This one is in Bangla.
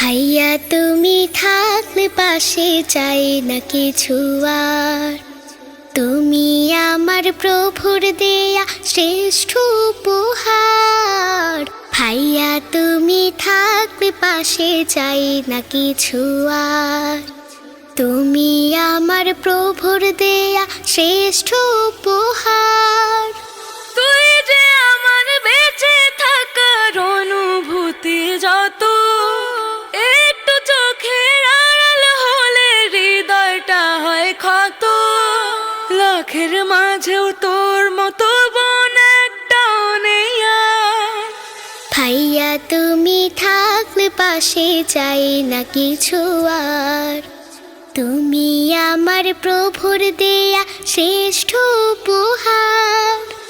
ভাইয়া তুমি থাকলে পাশে চাই না কিছু আর। তুমি আমার প্রভুর দেয়া শ্রেষ্ঠ উপহার। ভাইয়া তুমি থাকলে পাশে চাই না কিছু আর। তুমি আমার প্রভুর দেয়া শ্রেষ্ঠ উপহার। তুই যে আমার বেঁচে থাকার অনুভূতি, যত একটু চোখের আড়াল হলে হৃদয়টা হয় ক্ষত। লাখের মাঝেও তোর মতো বোন একটাও নেই আর। ভাইয়া তুমি থাকলে পাশে চাই না কিছু আর। তুমি আমার প্রভুর দেয়া শ্রেষ্ঠ উপহার।